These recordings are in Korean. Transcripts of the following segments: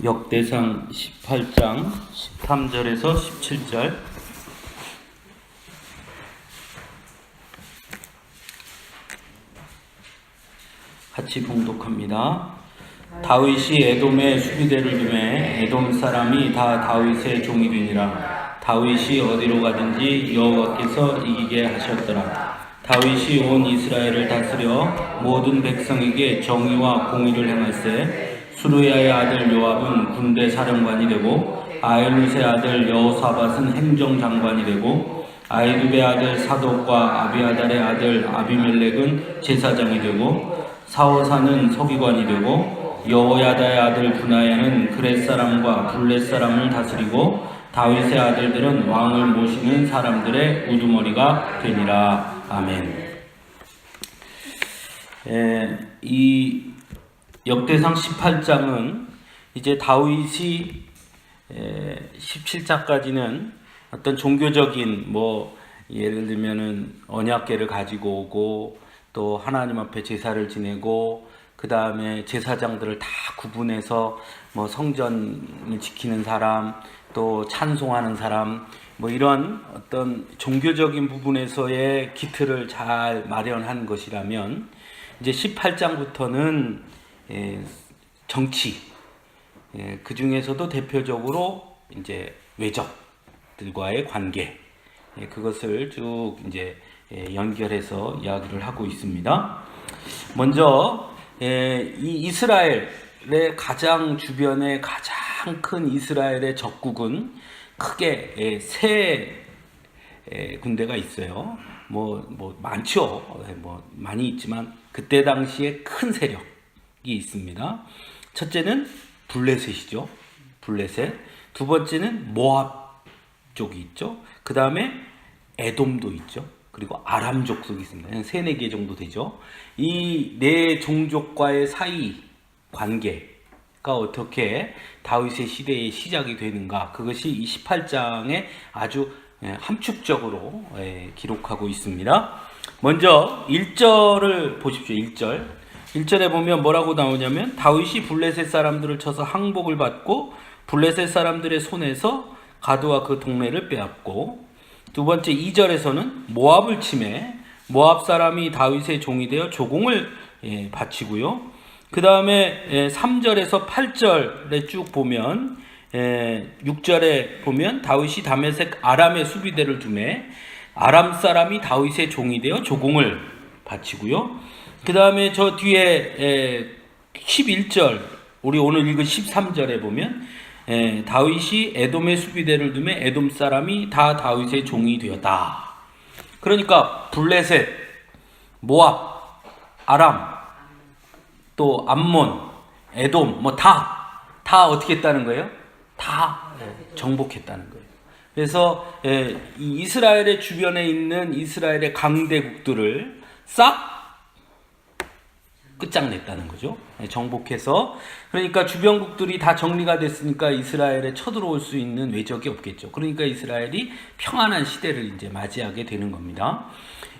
역대상 18장 13절에서 17절 같이 봉독합니다. 다윗이 에돔의 수비대를 두매 에돔 사람이 다 다윗의 종이 되니라. 다윗이 어디로 가든지 여호와께서 이기게 하셨더라. 다윗이 온 이스라엘을 다스려 모든 백성에게 정의와 공의를 행할세. 수르야의 아들 요압은 군대 사령관이 되고 아일룻의 아들 여호사밧은 행정장관이 되고 아히두베의 아들 사독과 아비아달의 아들 아비멜렉은 제사장이 되고 사호사는 서기관이 되고 여호야다의 아들 브나야는 그렛 사람과 블렛 사람을 다스리고 다윗의 아들들은 왕을 모시는 사람들의 우두머리가 되니라. 아멘. 이 역대상 18장은 이제 다윗이 17장까지는 어떤 종교적인 예를 들면은 언약궤를 가지고 오고 또 하나님 앞에 제사를 지내고 그 다음에 제사장들을 다 구분해서 성전을 지키는 사람 또 찬송하는 사람 이런 어떤 종교적인 부분에서의 기틀을 잘 마련한 것이라면 이제 18장부터는 정치, 그 중에서도 대표적으로 이제 외적들과의 관계, 그것을 쭉 이제 연결해서 이야기를 하고 있습니다. 먼저 이 이스라엘의 가장 주변에 가장 큰 이스라엘의 적국은 크게 세 군대가 있어요. 많죠. 많이 있지만 그때 당시에 큰 세력이 있습니다. 첫째는 블레셋이죠. 블레셋. 두 번째는 모압 쪽이 있죠. 그 다음에 에돔도 있죠. 그리고 아람 족속이 있습니다. 3-4개 정도 되죠. 이 네 종족과의 사이 관계가 어떻게 다윗의 시대의 시작이 되는가, 그것이 이 18장에 아주 함축적으로 기록하고 있습니다. 먼저 1절을 보십시오. 1절에 보면 뭐라고 나오냐면 다윗이 블레셋 사람들을 쳐서 항복을 받고 블레셋 사람들의 손에서 가드와 그 동네를 빼앗고, 두 번째 2절에서는 모압을 치매 모압 사람이 다윗의 종이 되어 조공을 바치고요. 그 다음에 3절에서 8절에 쭉 보면 6절에 보면 다윗이 다메섹 아람의 수비대를 두매 아람 사람이 다윗의 종이 되어 조공을 바치고요. 그 다음에 저 뒤에 11절, 우리 오늘 읽은 13절에 보면 다윗이 에돔의 수비대를 두매 에돔 사람이 다 다윗의 종이 되었다. 그러니까 블레셋, 모압, 아람, 또 암몬, 에돔 다 어떻게 했다는 거예요? 다 정복했다는 거예요. 그래서 이 이스라엘의 주변에 있는 이스라엘의 강대국들을 싹 끝장냈다는 거죠. 정복해서. 그러니까 주변국들이 다 정리가 됐으니까 이스라엘에 쳐들어올 수 있는 외적이 없겠죠. 그러니까 이스라엘이 평안한 시대를 이제 맞이하게 되는 겁니다.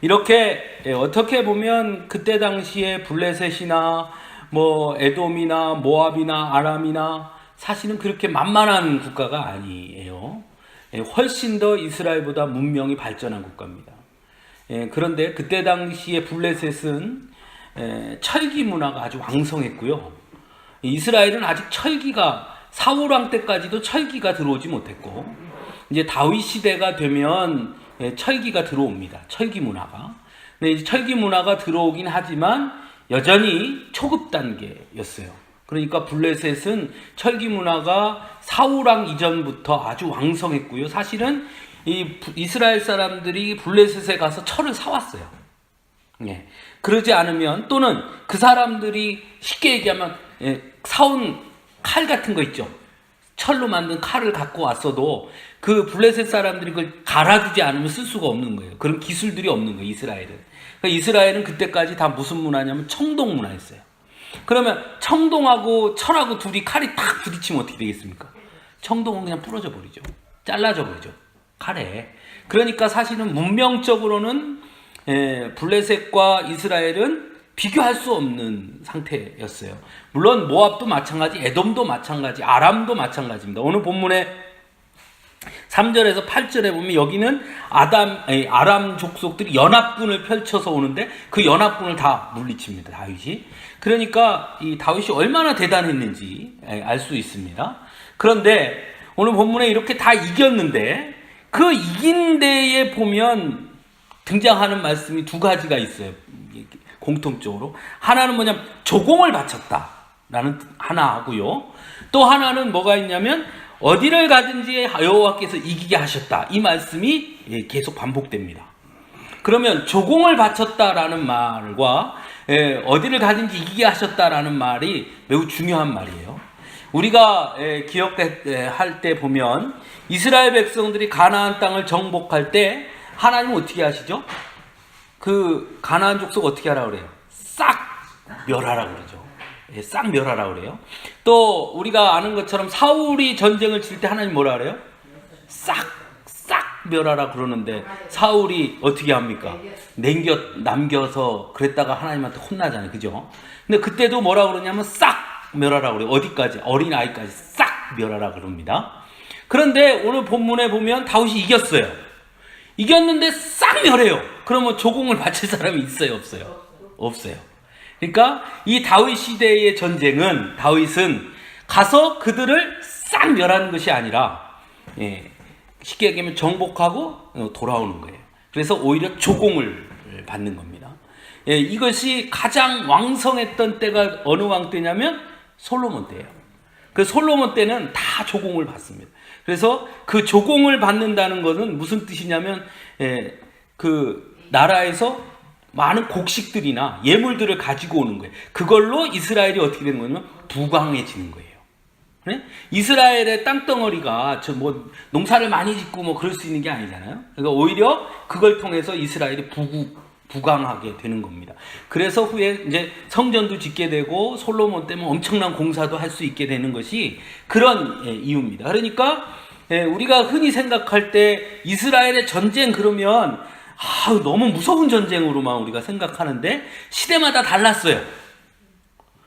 이렇게 어떻게 보면 그때 당시에 블레셋이나 에돔이나 모압이나 아람이나 사실은 그렇게 만만한 국가가 아니에요. 훨씬 더 이스라엘보다 문명이 발전한 국가입니다. 그런데 그때 당시에 블레셋은 철기 문화가 아주 왕성했고요. 이스라엘은 아직 철기가 사울왕 때까지도 철기가 들어오지 못했고, 이제 다윗 시대가 되면 철기가 들어옵니다. 철기 문화가. 근데 이제 철기 문화가 들어오긴 하지만 여전히 초급 단계였어요. 그러니까 블레셋은 철기 문화가 사울왕 이전부터 아주 왕성했고요. 사실은 이 이스라엘 사람들이 블레셋에 가서 철을 사왔어요. 그러지 않으면, 또는 그 사람들이 쉽게 얘기하면 사온 칼 같은 거 있죠. 철로 만든 칼을 갖고 왔어도 그 블레셋 사람들이 그걸 갈아주지 않으면 쓸 수가 없는 거예요. 그런 기술들이 없는 거예요, 이스라엘은. 그러니까 이스라엘은 그때까지 다 무슨 문화냐면 청동 문화였어요. 그러면 청동하고 철하고 둘이 칼이 탁 부딪히면 어떻게 되겠습니까? 청동은 그냥 부러져 버리죠. 잘라져 버리죠, 칼에. 그러니까 사실은 문명적으로는 블레셋과 이스라엘은 비교할 수 없는 상태였어요. 물론 모압도 마찬가지, 에돔도 마찬가지, 아람도 마찬가지입니다. 오늘 본문에 3절에서 8절에 보면 여기는 아람 족속들이 연합군을 펼쳐서 오는데 그 연합군을 다 물리칩니다. 다윗이. 그러니까 이 다윗이 얼마나 대단했는지 알 수 있습니다. 그런데 오늘 본문에 이렇게 다 이겼는데 그 이긴 데에 보면 등장하는 말씀이 두 가지가 있어요. 공통적으로. 하나는 뭐냐면 조공을 바쳤다라는 하나 하고요. 또 하나는 뭐가 있냐면 어디를 가든지 여호와께서 이기게 하셨다. 이 말씀이 계속 반복됩니다. 그러면 조공을 바쳤다라는 말과 어디를 가든지 이기게 하셨다라는 말이 매우 중요한 말이에요. 우리가 기억할 때 보면 이스라엘 백성들이 가나안 땅을 정복할 때 하나님은 어떻게 하시죠? 그 가나안 족속 어떻게 하라고 그래요? 싹 멸하라고 그러죠. 싹 멸하라고 그래요. 또 우리가 아는 것처럼 사울이 전쟁을 칠 때 하나님 뭐라 그래요? 싹 멸하라 그러는데 사울이 어떻게 합니까? 남겨서 그랬다가 하나님한테 혼나잖아요. 그죠? 근데 그때도 뭐라 그러냐면 싹 멸하라 그래요. 어디까지? 어린아이까지 싹 멸하라 그럽니다. 그런데 오늘 본문에 보면 다윗이 이겼어요. 이겼는데 싹 멸해요. 그러면 조공을 바칠 사람이 있어요? 없어요? 없어요. 그러니까 이 다윗 시대의 전쟁은 다윗은 가서 그들을 싹 멸하는 것이 아니라 쉽게 얘기하면 정복하고 돌아오는 거예요. 그래서 오히려 조공을 받는 겁니다. 이것이 가장 왕성했던 때가 어느 왕 때냐면 솔로몬 때예요. 그 솔로몬 때는 다 조공을 받습니다. 그래서 그 조공을 받는다는 것은 무슨 뜻이냐면 그 나라에서 많은 곡식들이나 예물들을 가지고 오는 거예요. 그걸로 이스라엘이 어떻게 되는 거냐면 부강해지는 거예요. 네? 이스라엘의 땅덩어리가 농사를 많이 짓고 그럴 수 있는 게 아니잖아요. 그러니까 오히려 그걸 통해서 이스라엘이 부강하게 되는 겁니다. 그래서 후에 이제 성전도 짓게 되고 솔로몬 때문에 엄청난 공사도 할 수 있게 되는 것이 그런 이유입니다. 그러니까 우리가 흔히 생각할 때 이스라엘의 전쟁 그러면 너무 무서운 전쟁으로만 우리가 생각하는데 시대마다 달랐어요.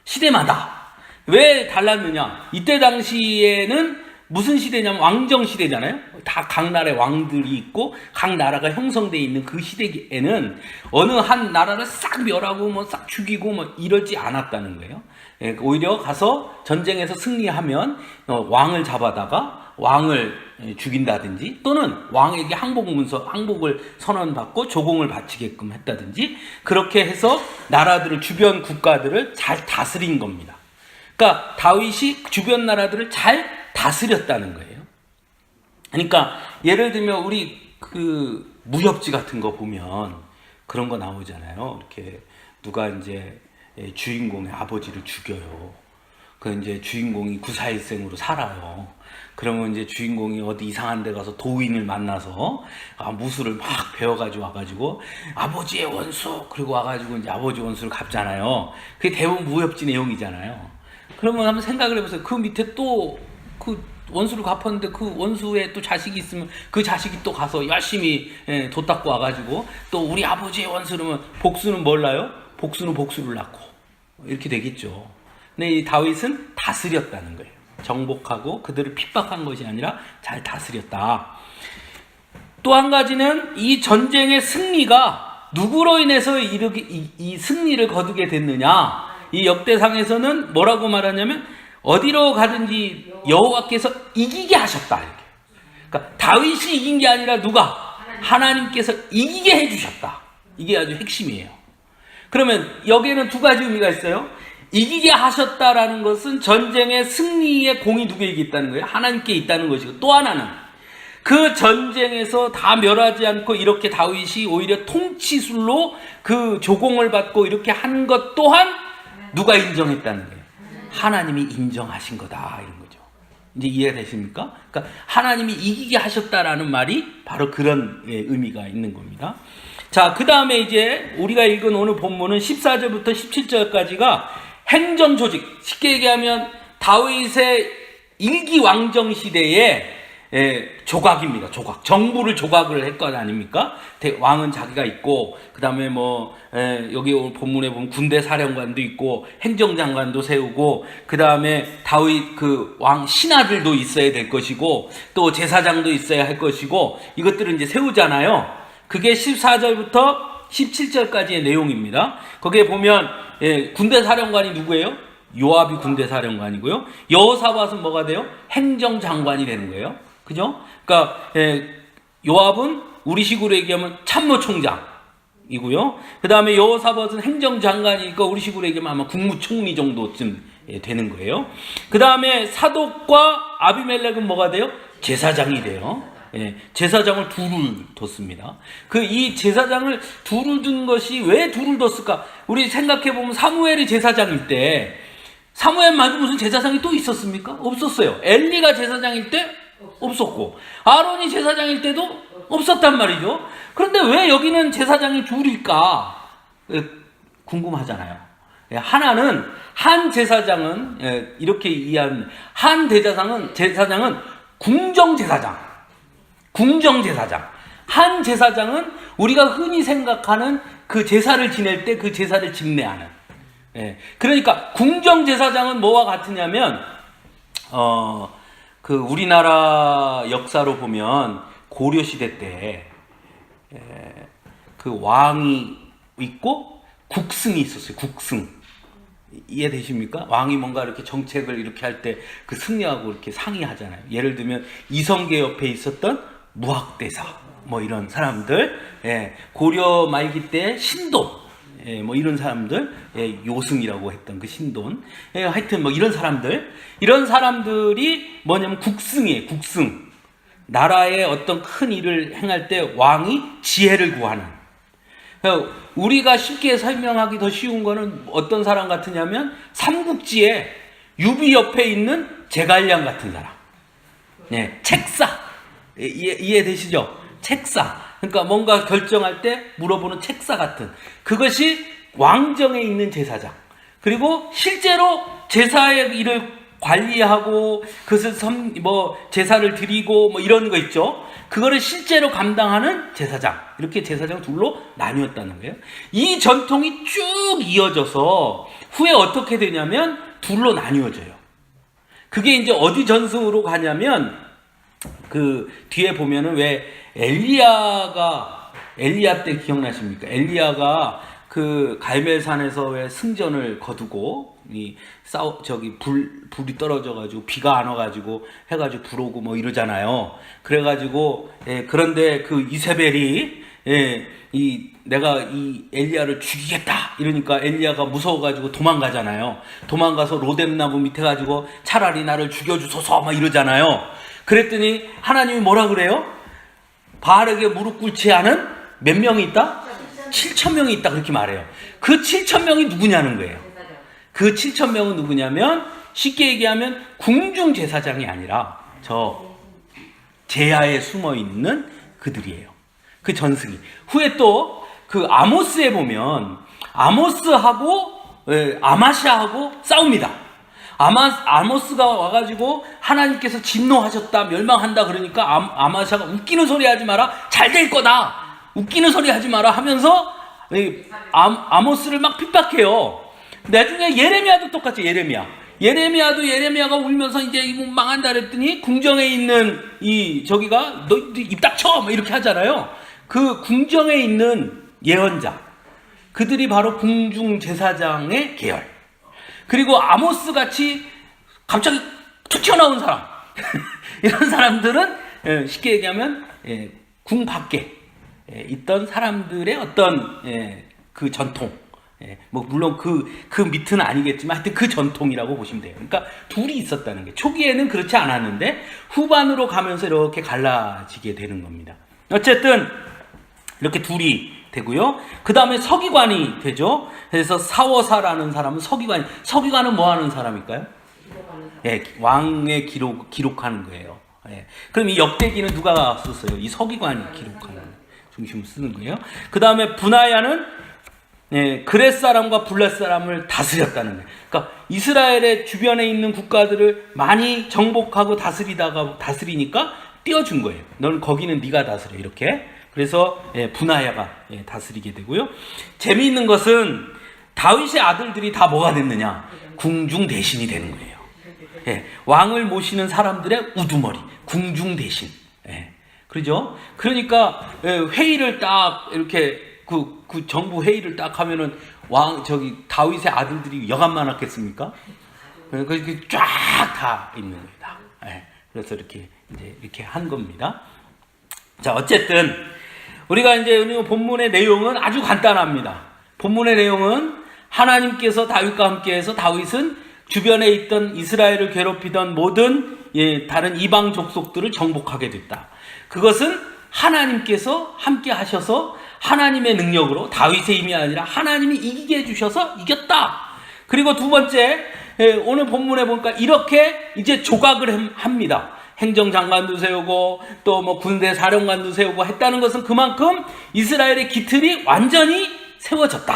시대마다. 왜 달랐느냐? 이때 당시에는 무슨 시대냐면 왕정 시대잖아요. 다 각 나라의 왕들이 있고 각 나라가 형성되어 있는 그 시대에는 어느 한 나라를 싹 멸하고 싹 죽이고 이러지 않았다는 거예요. 오히려 가서 전쟁에서 승리하면 왕을 잡아다가 왕을 죽인다든지 또는 왕에게 항복을 선언받고 조공을 바치게끔 했다든지 그렇게 해서 나라들을 주변 국가들을 잘 다스린 겁니다. 그러니까 다윗이 주변 나라들을 잘 다스렸다는 거예요. 그러니까 예를 들면 우리 그 무협지 같은 거 보면 그런 거 나오잖아요. 이렇게 누가 이제 주인공의 아버지를 죽여요. 그 이제 주인공이 구사일생으로 살아요. 그러면 이제 주인공이 어디 이상한 데 가서 도인을 만나서 무술을 막 배워가지고 와가지고 아버지의 원수 그리고 와가지고 이제 아버지 원수를 갚잖아요. 그게 대부분 무협지 내용이잖아요. 그러면 한번 생각을 해보세요. 그 밑에 또 그 원수를 갚았는데 그 원수에 또 자식이 있으면 그 자식이 또 가서 열심히 도 닦고 와가지고 또 우리 아버지의 원수라면 복수는 몰라요? 복수는 복수를 낳고 이렇게 되겠죠. 근데 이 다윗은 다스렸다는 거예요. 정복하고 그들을 핍박한 것이 아니라 잘 다스렸다. 또 한 가지는 이 전쟁의 승리가 누구로 인해서 이 승리를 거두게 됐느냐. 이 역대상에서는 뭐라고 말하냐면 어디로 가든지 여호와께서 이기게 하셨다. 이렇게. 그러니까 다윗이 이긴 게 아니라 누가? 하나님께서 이기게 해주셨다. 이게 아주 핵심이에요. 그러면 여기에는 두 가지 의미가 있어요. 이기게 하셨다라는 것은 전쟁의 승리의 공이 누구에게 있다는 거예요? 하나님께 있다는 것이고 또 하나는 그 전쟁에서 다 멸하지 않고 이렇게 다윗이 오히려 통치술로 그 조공을 받고 이렇게 한 것 또한 누가 인정했다는 거예요? 하나님이 인정하신 거다 이런 거죠. 이제 이해되십니까? 그러니까 하나님이 이기게 하셨다라는 말이 바로 그런 의미가 있는 겁니다. 자, 그 다음에 이제 우리가 읽은 오늘 본문은 14절부터 17절까지가 행정 조직, 쉽게 얘기하면 다윗의 일기 왕정 시대에 조각입니다. 조각. 정부를 조각을 했거 아닙니까? 왕은 자기가 있고, 그 다음에 여기 오늘 본문에 보면 군대 사령관도 있고, 행정장관도 세우고, 그 다음에 다윗 그 왕 신하들도 있어야 될 것이고, 또 제사장도 있어야 할 것이고, 이것들을 이제 세우잖아요. 그게 14절부터 17절까지의 내용입니다. 거기에 보면, 군대 사령관이 누구예요? 요압이 군대 사령관이고요. 여호사밧은 뭐가 돼요? 행정장관이 되는 거예요. 그죠? 그러니까 요압은 우리식으로 얘기하면 참모총장이고요. 그 다음에 여호사밧은 행정장관이니까 우리식으로 얘기하면 아마 국무총리 정도쯤 되는 거예요. 그 다음에 사독과 아비멜렉은 뭐가 돼요? 제사장이 돼요. 제사장을 둘을 뒀습니다. 이 제사장을 둘을 둔 것이 왜 둘을 뒀을까? 우리 생각해보면 사무엘이 제사장일 때 사무엘 말고 무슨 제사장이 또 있었습니까? 없었어요. 엘리가 제사장일 때 없었고 아론이 제사장일 때도 없었단 말이죠. 그런데 왜 여기는 제사장이 둘일까? 궁금하잖아요. 하나는 한 제사장은 이렇게 이해하면 한 제사장은 궁정제사장. 한 제사장은 우리가 흔히 생각하는 그 제사를 지낼 때 그 제사를 집례하는. 그러니까 궁정제사장은 뭐와 같으냐면 그 우리나라 역사로 보면 고려 시대 때 그 왕이 있고 국승이 있었어요. 국승. 이해되십니까? 왕이 뭔가 이렇게 정책을 이렇게 할 때 그 승려하고 이렇게 상의하잖아요. 예를 들면 이성계 옆에 있었던 무학대사 이런 사람들, 고려 말기 때 신돈, 이런 사람들, 요승이라고 했던 그 신돈, 하여튼 이런 사람들이 뭐냐면 국승이에요. 국승. 나라의 어떤 큰 일을 행할 때 왕이 지혜를 구하는. 우리가 쉽게 설명하기 더 쉬운 거는 어떤 사람 같으냐면 삼국지에 유비 옆에 있는 제갈량 같은 사람. 책사. 이해되시죠? 책사. 그러니까 뭔가 결정할 때 물어보는 책사 같은. 그것이 왕정에 있는 제사장. 그리고 실제로 제사의 일을 관리하고 그것을 제사를 드리고 이런 거 있죠. 그거를 실제로 감당하는 제사장. 이렇게 제사장 둘로 나뉘었다는 거예요. 이 전통이 쭉 이어져서 후에 어떻게 되냐면 둘로 나뉘어져요. 그게 이제 어디 전승으로 가냐면 그 뒤에 보면은 왜 엘리야 때 기억나십니까? 엘리야가 그 갈멜산에서 왜 승전을 거두고 불이 떨어져가지고 비가 안 와가지고 해가지고 불 오고 이러잖아요. 그래가지고 그런데 그 이세벨이 내가 이 엘리야를 죽이겠다 이러니까 엘리야가 무서워가지고 도망가잖아요. 도망가서 로뎀나무 밑에 가지고 차라리 나를 죽여주소서 이러잖아요. 그랬더니 하나님이 뭐라 그래요? 바알에게 무릎 꿇지 않은 몇 명이 있다? 7,000명이 있다 그렇게 말해요. 그 7,000명이 누구냐는 거예요. 그 7,000명은 누구냐면 쉽게 얘기하면 궁중 제사장이 아니라 저 제야에 숨어 있는 그들이에요. 그 전승이. 후에 또 그 아모스에 보면 아모스하고 아마샤하고 싸웁니다. 아모스가 와가지고 하나님께서 진노하셨다, 멸망한다 그러니까 아마샤가 웃기는 소리 하지 마라, 잘 될 거다, 웃기는 소리 하지 마라 하면서 아모스를 막 핍박해요. 나중에 예레미야도 똑같이 예레미야가 울면서 이제 망한다 그랬더니 궁정에 있는 저기가 너 입 닥쳐 이렇게 하잖아요. 그 궁정에 있는 예언자, 그들이 바로 궁중 제사장의 계열. 그리고 아모스 같이 갑자기 툭 튀어나온 사람 이런 사람들은 쉽게 얘기하면 궁 밖에 있던 사람들의 어떤 그 전통, 물론 그 밑은 아니겠지만 하여튼 그 전통이라고 보시면 돼요. 그러니까 둘이 있었다는 게 초기에는 그렇지 않았는데 후반으로 가면서 이렇게 갈라지게 되는 겁니다. 어쨌든 이렇게 둘이 되고요. 그 다음에 서기관이 되죠. 그래서 사워사라는 사람은 서기관은 뭐 하는 사람일까요? 왕의 기록하는 거예요. 그럼 이 역대기는 누가 썼어요? 이 서기관이 기록하는 중심을 쓰는 거예요. 그 다음에 분하야는 그렛 사람과 블렛 사람을 다스렸다는 거예요. 그러니까 이스라엘의 주변에 있는 국가들을 많이 정복하고 다스리니까 띄워준 거예요. 너는 거기는 네가 다스려 이렇게. 그래서 분하야가 다스리게 되고요. 재미있는 것은 다윗의 아들들이 다 뭐가 됐느냐? 궁중 대신이 되는 거예요. 왕을 모시는 사람들의 우두머리, 궁중 대신. 그러죠? 그러니까 회의를 딱 이렇게 그 정부 회의를 딱 하면은 다윗의 아들들이 여간 많았겠습니까? 그렇게 쫙 다 있는 겁니다. 그래서 이렇게 한 겁니다. 자, 어쨌든 우리가 이제 본문의 내용은 아주 간단합니다. 본문의 내용은 하나님께서 다윗과 함께해서 다윗은 주변에 있던 이스라엘을 괴롭히던 모든 다른 이방 족속들을 정복하게 됐다. 그것은 하나님께서 함께 하셔서 하나님의 능력으로 다윗의 힘이 아니라 하나님이 이기게 해주셔서 이겼다. 그리고 두 번째, 오늘 본문에 보니까 이렇게 이제 조각을 합니다. 행정장관도 세우고 또 뭐 군대 사령관도 세우고 했다는 것은 그만큼 이스라엘의 기틀이 완전히 세워졌다.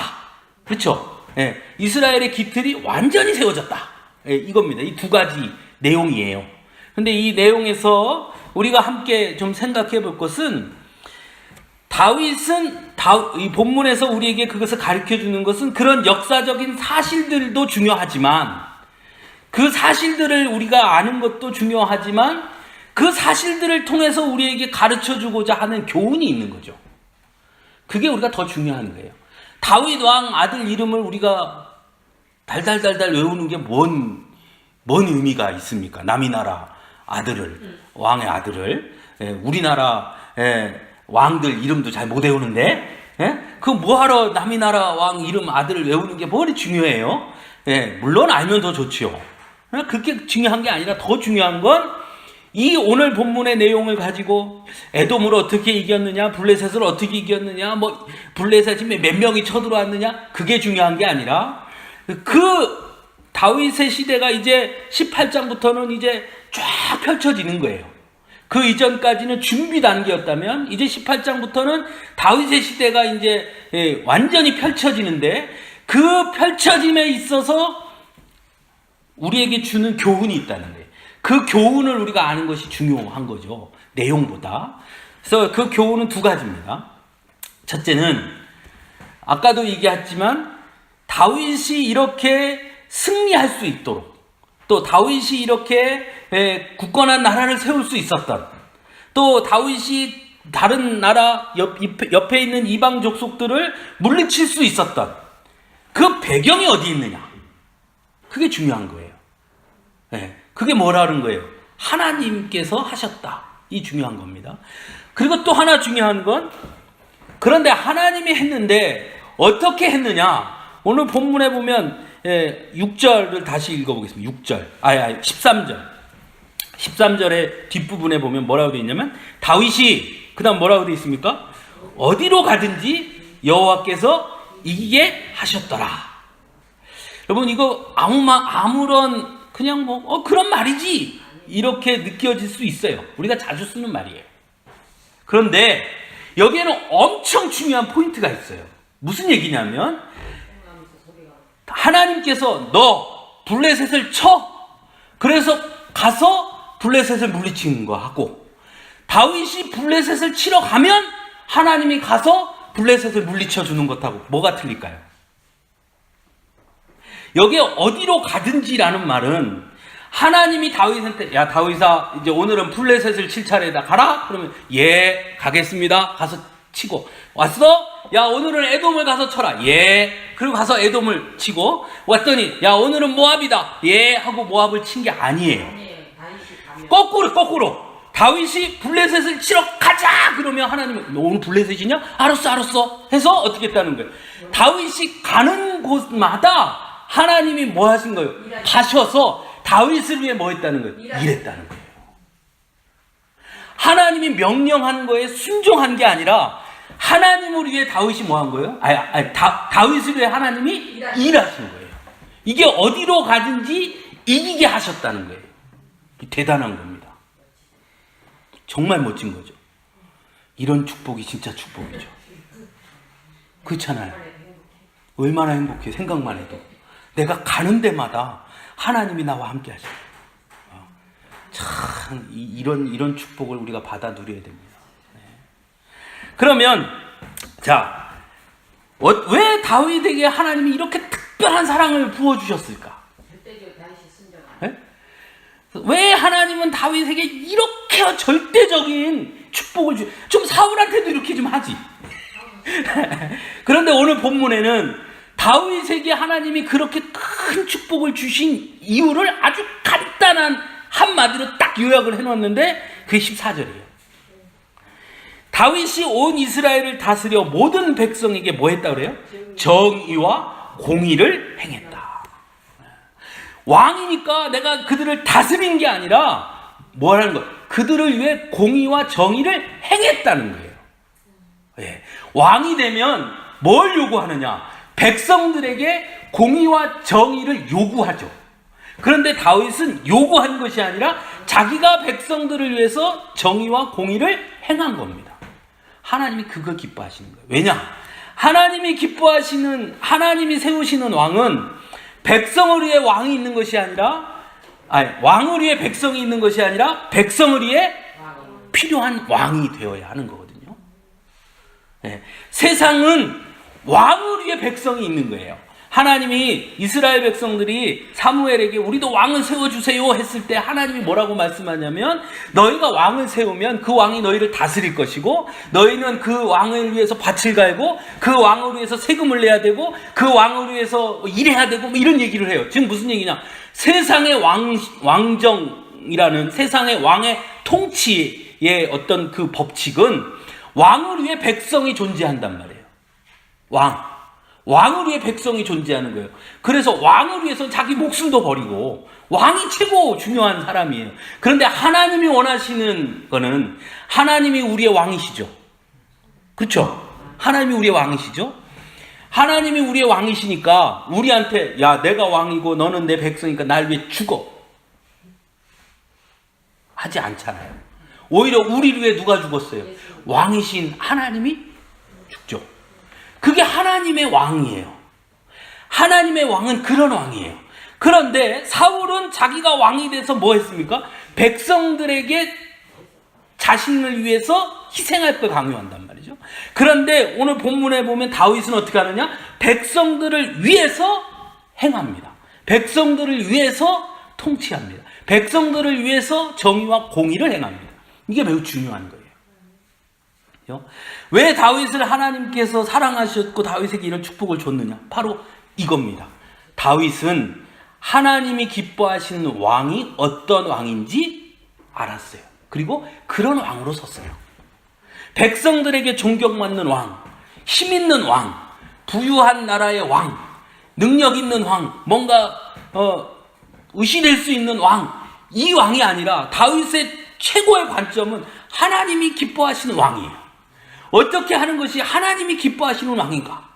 그렇죠? 이스라엘의 기틀이 완전히 세워졌다. 이겁니다. 이 두 가지 내용이에요. 근데 이 내용에서 우리가 함께 좀 생각해 볼 것은 다윗은 이 본문에서 우리에게 그것을 가르쳐 주는 것은 그런 역사적인 사실들도 중요하지만 그 사실들을 우리가 아는 것도 중요하지만 그 사실들을 통해서 우리에게 가르쳐 주고자 하는 교훈이 있는 거죠. 그게 우리가 더 중요한 거예요. 다윗 왕 아들 이름을 우리가 달달달달 외우는 게 뭔 의미가 있습니까? 남이 나라 아들을, 왕의 아들을, 우리나라 왕들 이름도 잘 못 외우는데, 그 뭐하러 남이 나라 왕 이름 아들을 외우는 게 뭐리 중요해요? 물론 알면 더 좋지요. 그게 중요한 게 아니라 더 중요한 건 이 오늘 본문의 내용을 가지고 에돔을 어떻게 이겼느냐, 블레셋을 어떻게 이겼느냐, 뭐 블레셋이 몇 명이 쳐들어왔느냐, 그게 중요한 게 아니라 그 다윗의 시대가 이제 18장부터는 이제 쫙 펼쳐지는 거예요. 그 이전까지는 준비 단계였다면 이제 18장부터는 다윗의 시대가 이제 완전히 펼쳐지는데 그 펼쳐짐에 있어서 우리에게 주는 교훈이 있다는 거예요. 그 교훈을 우리가 아는 것이 중요한 거죠. 내용보다. 그래서 그 교훈은 두 가지입니다. 첫째는 아까도 얘기했지만 다윗이 이렇게 승리할 수 있도록 또 다윗이 이렇게 굳건한 나라를 세울 수 있었던 또 다윗이 다른 나라 옆에 있는 이방 족속들을 물리칠 수 있었던 그 배경이 어디 있느냐. 그게 중요한 거예요. 그게 뭐라는 거예요? 하나님께서 하셨다. 이 중요한 겁니다. 그리고 또 하나 중요한 건 그런데 하나님이 했는데 어떻게 했느냐. 오늘 본문에 보면 6절을 다시 읽어보겠습니다. 6절, 13절. 13절의 뒷부분에 보면 뭐라고 되어 있냐면 다윗이 그 다음 뭐라고 되어 있습니까? 어디로 가든지 여호와께서 이기게 하셨더라. 여러분 이거 아무런 그냥 그런 말이지 이렇게 느껴질 수 있어요. 우리가 자주 쓰는 말이에요. 그런데 여기에는 엄청 중요한 포인트가 있어요. 무슨 얘기냐면 하나님께서 너 블레셋을 쳐. 그래서 가서 블레셋을 물리치는 거 하고 다윗이 블레셋을 치러 가면 하나님이 가서 블레셋을 물리쳐 주는 것하고 뭐가 틀릴까요? 여기에 어디로 가든지라는 말은 하나님이 다윗한테 야 다윗아 이제 오늘은 블레셋을 칠 차례다 가라. 그러면 예 가겠습니다. 가서 치고 왔어? 야 오늘은 에돔을 가서 쳐라. 예. 그리고 가서 에돔을 치고 왔더니 야 오늘은 모압이다. 예 하고 모압을 친 게 아니에요. 거꾸로 다윗이 블레셋을 치러 가자 그러면 하나님은 너 오늘 블레셋이냐? 알았어 해서 어떻게 했다는 거예요. 다윗이 가는 곳마다 하나님이 뭐 하신 거예요? 가셔서 다윗을 위해 뭐 했다는 거예요? 일했다는 거예요. 하나님이 명령한 거에 순종한 게 아니라 하나님을 위해 다윗이 뭐 한 거예요? 다윗을 위해 하나님이 일하신 거예요. 이게 어디로 가든지 이기게 하셨다는 거예요. 대단한 겁니다. 정말 멋진 거죠. 이런 축복이 진짜 축복이죠. 그렇잖아요. 얼마나 행복해 생각만 해도. 내가 가는 데마다 하나님이 나와 함께 하셔요. 참 이런 축복을 우리가 받아 누려야 됩니다. 네. 그러면 자, 왜 다윗에게 하나님이 이렇게 특별한 사랑을 부어주셨을까? 네? 왜 하나님은 다윗에게 이렇게 절대적인 축복을 좀 사울한테도 이렇게 좀 하지. 그런데 오늘 본문에는 다윗에게 하나님이 그렇게 큰 축복을 주신 이유를 아주 간단한 한마디로 딱 요약을 해놓았는데 그게 14절이에요. 다윗이 온 이스라엘을 다스려 모든 백성에게 뭐 했다 그래요? 정의와 공의를 행했다. 왕이니까 내가 그들을 다스린 게 아니라 뭐라는 거예요? 그들을 위해 공의와 정의를 행했다는 거예요. 예. 왕이 되면 뭘 요구하느냐? 백성들에게 공의와 정의를 요구하죠. 그런데 다윗은 요구한 것이 아니라 자기가 백성들을 위해서 정의와 공의를 행한 겁니다. 하나님이 그거 기뻐하시는 거예요. 왜냐? 하나님이 하나님이 세우시는 왕은 백성을 위해 왕이 있는 것이 아니라, 왕을 위해 백성이 있는 것이 아니라 백성을 위해 필요한 왕이 되어야 하는 거거든요. 네. 세상은 왕을 위해 백성이 있는 거예요. 하나님이 이스라엘 백성들이 사무엘에게 우리도 왕을 세워주세요 했을 때 하나님이 뭐라고 말씀하냐면 너희가 왕을 세우면 그 왕이 너희를 다스릴 것이고 너희는 그 왕을 위해서 밭을 갈고 그 왕을 위해서 세금을 내야 되고 그 왕을 위해서 일해야 되고 뭐 이런 얘기를 해요. 지금 무슨 얘기냐? 세상의 왕정이라는 세상의 왕의 통치의 어떤 그 법칙은 왕을 위해 백성이 존재한단 말이에요. 왕을 위해 백성이 존재하는 거예요. 그래서 왕을 위해서는 자기 목숨도 버리고 왕이 최고 중요한 사람이에요. 그런데 하나님이 원하시는 거는 하나님이 우리의 왕이시죠. 그렇죠? 하나님이 우리의 왕이시죠. 하나님이 우리의 왕이시니까 우리한테 야 내가 왕이고 너는 내 백성이니까 날 위해 죽어 하지 않잖아요. 오히려 우리를 위해 누가 죽었어요? 왕이신 하나님이 죽죠. 그게 하나님의 왕이에요. 하나님의 왕은 그런 왕이에요. 그런데 사울은 자기가 왕이 돼서 뭐 했습니까? 백성들에게 자신을 위해서 희생할 걸 강요한단 말이죠. 그런데 오늘 본문에 보면 다윗은 어떻게 하느냐? 백성들을 위해서 행합니다. 백성들을 위해서 통치합니다. 백성들을 위해서 정의와 공의를 행합니다. 이게 매우 중요한 거예요. 왜 다윗을 하나님께서 사랑하셨고 다윗에게 이런 축복을 줬느냐? 바로 이겁니다. 다윗은 하나님이 기뻐하시는 왕이 어떤 왕인지 알았어요. 그리고 그런 왕으로 섰어요. 백성들에게 존경받는 왕, 힘 있는 왕, 부유한 나라의 왕, 능력 있는 왕, 뭔가 의시될 수 있는 왕, 이 왕이 아니라 다윗의 최고의 관점은 하나님이 기뻐하시는 왕이에요. 어떻게 하는 것이 하나님이 기뻐하시는 왕인가?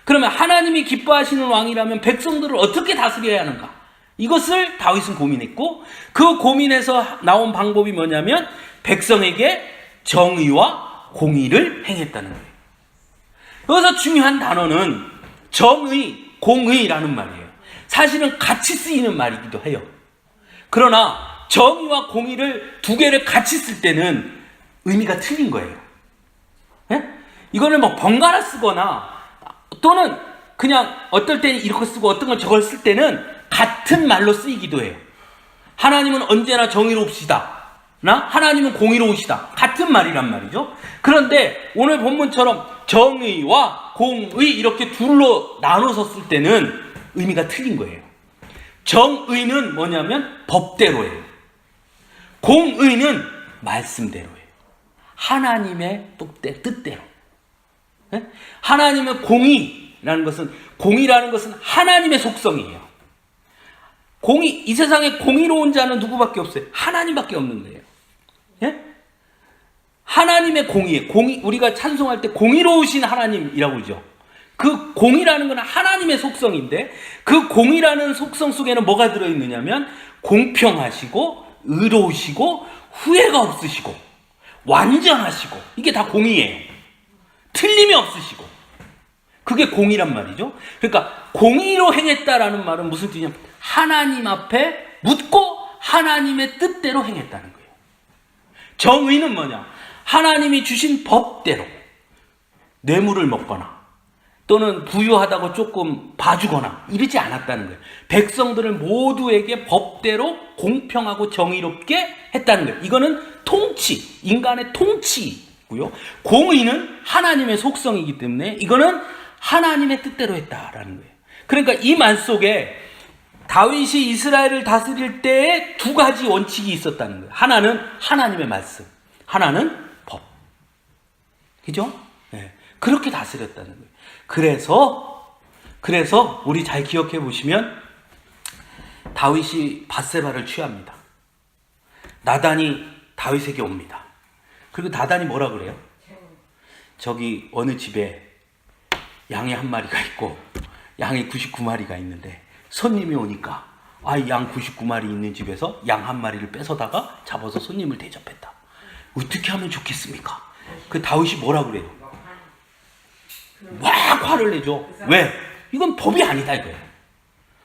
그러면 하나님이 기뻐하시는 왕이라면 백성들을 어떻게 다스려야 하는가? 이것을 다윗은 고민했고 그 고민에서 나온 방법이 뭐냐면 백성에게 정의와 공의를 행했다는 거예요. 여기서 중요한 단어는 정의, 공의라는 말이에요. 사실은 같이 쓰이는 말이기도 해요. 그러나 정의와 공의를 두 개를 같이 쓸 때는 의미가 틀린 거예요. 예? 이거를 뭐 번갈아 쓰거나 또는 그냥 어떨 때는 이렇게 쓰고 어떤 걸 저걸 쓸 때는 같은 말로 쓰이기도 해요. 하나님은 언제나 정의로우시다. 하나님은 공의로우시다. 같은 말이란 말이죠. 그런데 오늘 본문처럼 정의와 공의 이렇게 둘로 나눠서 쓸 때는 의미가 틀린 거예요. 정의는 뭐냐면 법대로예요. 공의는 말씀대로예요. 하나님의 뜻대로. 네? 하나님의 공의라는 것은 하나님의 속성이에요. 이 세상에 공의로운 자는 누구밖에 없어요? 하나님밖에 없는 거예요. 네? 하나님의 공의, 우리가 찬송할 때 공의로우신 하나님이라고 그러죠. 그 공의라는 건 하나님의 속성인데 그 공의라는 속성 속에는 뭐가 들어있느냐면 공평하시고 의로우시고 후회가 없으시고 완전하시고 이게 다 공의예요. 틀림이 없으시고 그게 공의란 말이죠. 그러니까 공의로 행했다라는 말은 무슨 뜻이냐면 하나님 앞에 묻고 하나님의 뜻대로 행했다는 거예요. 정의는 뭐냐? 하나님이 주신 법대로 뇌물을 먹거나 또는 부유하다고 조금 봐주거나 이러지 않았다는 거예요. 백성들을 모두에게 법대로 공평하고 정의롭게 했다는 거예요. 이거는 통치, 인간의 통치고요. 공의는 하나님의 속성이기 때문에 이거는 하나님의 뜻대로 했다라는 거예요. 그러니까 이 말 속에 다윗이 이스라엘을 다스릴 때에 두 가지 원칙이 있었다는 거예요. 하나는 하나님의 말씀, 하나는 법. 그죠? 네. 그렇게 다스렸다는 거예요. 그래서 우리 잘 기억해 보시면 다윗이 밧세바를 취합니다. 나단이 다윗에게 옵니다. 그리고 나단이 뭐라 그래요? 저기 어느 집에 양이 한 마리가 있고 양이 99마리가 있는데 손님이 오니까 양 99마리 있는 집에서 양 한 마리를 뺏어다가 잡아서 손님을 대접했다. 어떻게 하면 좋겠습니까? 그 다윗이 뭐라 그래요? 막 화를 내죠. 왜? 이건 법이 아니다 이거예요.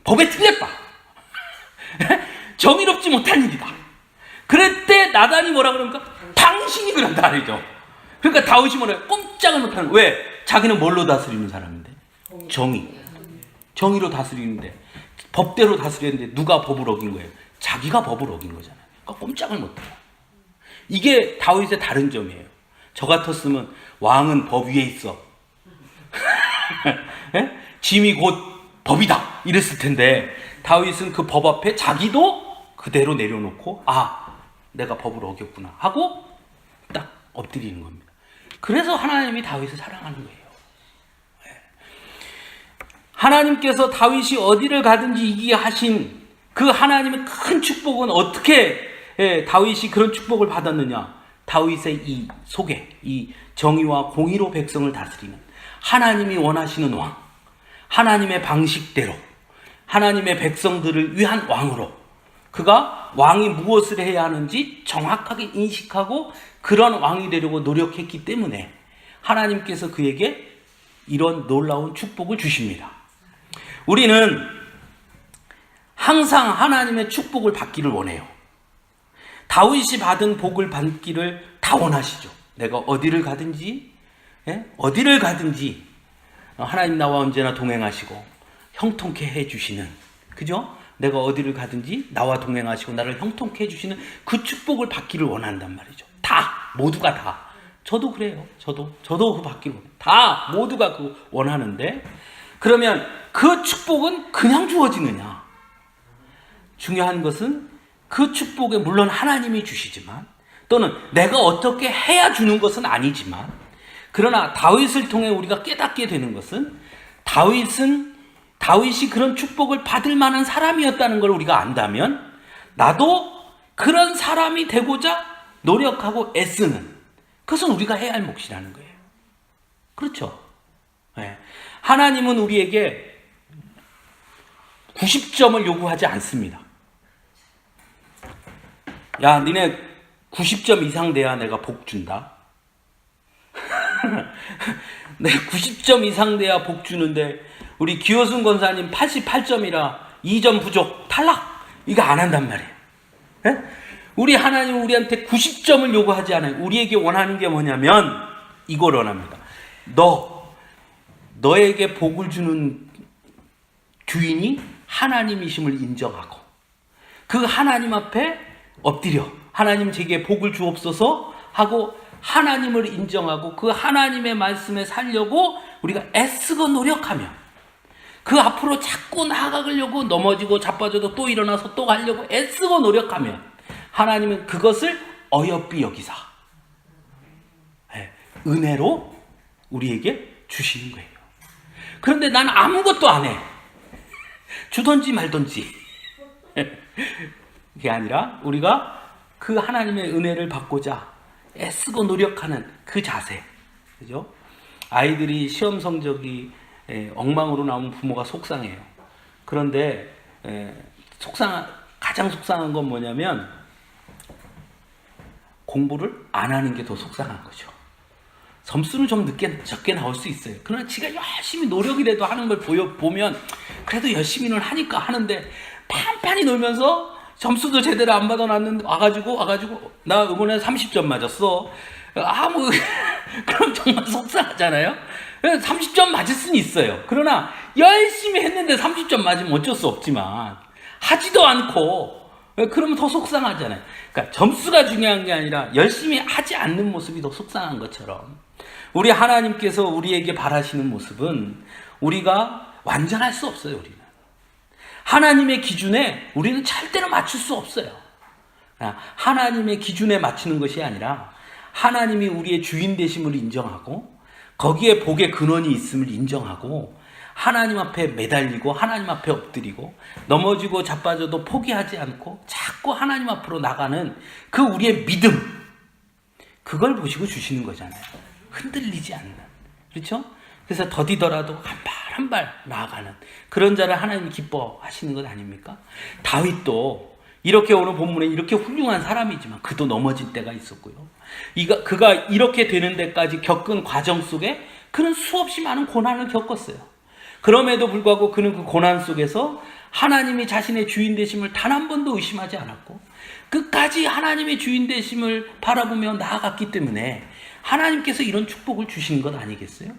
법에 틀렸다. 정의롭지 못한 일이다. 그럴 때 나단이 뭐라 그럽니까? 당신이 그런다 그러죠. 그러니까 다윗이 뭐래요? 꼼짝을 못하는. 왜? 자기는 뭘로 다스리는 사람인데? 정의로 다스리는데, 법대로 다스리는데 누가 법을 어긴 거예요? 자기가 법을 어긴 거잖아요. 그러니까 꼼짝을 못해요. 이게 다윗의 다른 점이에요. 저 같았으면 왕은 법 위에 있어. 짐이 곧 법이다 이랬을 텐데 다윗은 그 법 앞에 자기도 그대로 내려놓고 내가 법을 어겼구나 하고 딱 엎드리는 겁니다. 그래서 하나님이 다윗을 사랑하는 거예요. 하나님께서 다윗이 어디를 가든지 이기게 하신 그 하나님의 큰 축복은 어떻게 다윗이 그런 축복을 받았느냐? 다윗의 이 속에 이 정의와 공의로 백성을 다스리는 하나님이 원하시는 왕, 하나님의 방식대로 하나님의 백성들을 위한 왕으로 그가 왕이 무엇을 해야 하는지 정확하게 인식하고 그런 왕이 되려고 노력했기 때문에 하나님께서 그에게 이런 놀라운 축복을 주십니다. 우리는 항상 하나님의 축복을 받기를 원해요. 다윗이 받은 복을 받기를 다 원하시죠. 내가 어디를 가든지 하나님 나와 언제나 동행하시고 형통케 해주시는, 그죠? 내가 어디를 가든지 나와 동행하시고 나를 형통케 해주시는 그 축복을 받기를 원한단 말이죠. 다, 모두가 다. 저도 그래요. 저도 그거 받기를 원해요. 다 모두가 그거 원하는데 그러면 그 축복은 그냥 주어지느냐? 중요한 것은 그 축복에 물론 하나님이 주시지만 또는 내가 어떻게 해야 주는 것은 아니지만 그러나 다윗을 통해 우리가 깨닫게 되는 것은 다윗이 그런 축복을 받을 만한 사람이었다는 걸 우리가 안다면 나도 그런 사람이 되고자 노력하고 애쓰는 그것은 우리가 해야 할 몫이라는 거예요. 그렇죠? 네. 하나님은 우리에게 90점을 요구하지 않습니다. 야, 니네 90점 이상 돼야 내가 복 준다. 내 90점 이상 돼야 복 주는데 우리 기호순 권사님 88점이라 2점 부족 탈락 이거 안 한단 말이에요. 네? 우리 하나님은 우리한테 90점을 요구하지 않아요. 우리에게 원하는 게 뭐냐면 이걸 원합니다. 너에게 복을 주는 주인이 하나님이심을 인정하고 그 하나님 앞에 엎드려 하나님 제게 복을 주옵소서 하고 하나님을 인정하고 그 하나님의 말씀에 살려고 우리가 애쓰고 노력하면 그 앞으로 자꾸 나아가려고 넘어지고 자빠져도 또 일어나서 또 가려고 애쓰고 노력하면 하나님은 그것을 어여삐 여기사 은혜로 우리에게 주시는 거예요. 그런데 난 아무것도 안 해. 주던지 말던지. 그게 아니라 우리가 그 하나님의 은혜를 받고자 애쓰고 노력하는 그 자세. 그죠? 아이들이 시험 성적이 엉망으로 나오면 부모가 속상해요. 그런데 가장 속상한 건 뭐냐면 공부를 안 하는 게 더 속상한 거죠. 점수는 좀 적게 나올 수 있어요. 그러나 지가 열심히 노력이라도 하는 걸 보면 그래도 열심히는 하니까 하는데 판판히 놀면서 점수도 제대로 안 받아놨는데 와가지고 나 이번에 30점 맞았어. 그럼 정말 속상하잖아요. 30점 맞을 수는 있어요. 그러나 열심히 했는데 30점 맞으면 어쩔 수 없지만 하지도 않고 그러면 더 속상하잖아요. 그러니까 점수가 중요한 게 아니라 열심히 하지 않는 모습이 더 속상한 것처럼 우리 하나님께서 우리에게 바라시는 모습은 우리가 완전할 수 없어요. 우리는 하나님의 기준에 우리는 절대로 맞출 수 없어요. 하나님의 기준에 맞추는 것이 아니라 하나님이 우리의 주인 되심을 인정하고 거기에 복의 근원이 있음을 인정하고 하나님 앞에 매달리고 하나님 앞에 엎드리고 넘어지고 자빠져도 포기하지 않고 자꾸 하나님 앞으로 나가는 그 우리의 믿음, 그걸 보시고 주시는 거잖아요. 흔들리지 않는. 그렇죠? 그래서 더디더라도 한 발 한 발 나아가는 그런 자를 하나님이 기뻐하시는 것 아닙니까? 다윗도 이렇게 오늘 본문에 이렇게 훌륭한 사람이지만 그도 넘어질 때가 있었고요. 그가 이렇게 되는 데까지 겪은 과정 속에 그는 수없이 많은 고난을 겪었어요. 그럼에도 불구하고 그는 그 고난 속에서 하나님이 자신의 주인 되심을 단 한 번도 의심하지 않았고 끝까지 하나님의 주인 되심을 바라보며 나아갔기 때문에 하나님께서 이런 축복을 주시는 것 아니겠어요?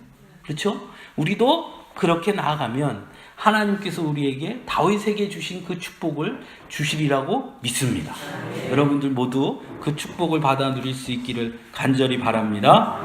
그렇죠? 우리도 그렇게 나아가면 하나님께서 우리에게 다윗에게 주신 그 축복을 주시리라고 믿습니다. 여러분들 모두 그 축복을 받아 누릴 수 있기를 간절히 바랍니다.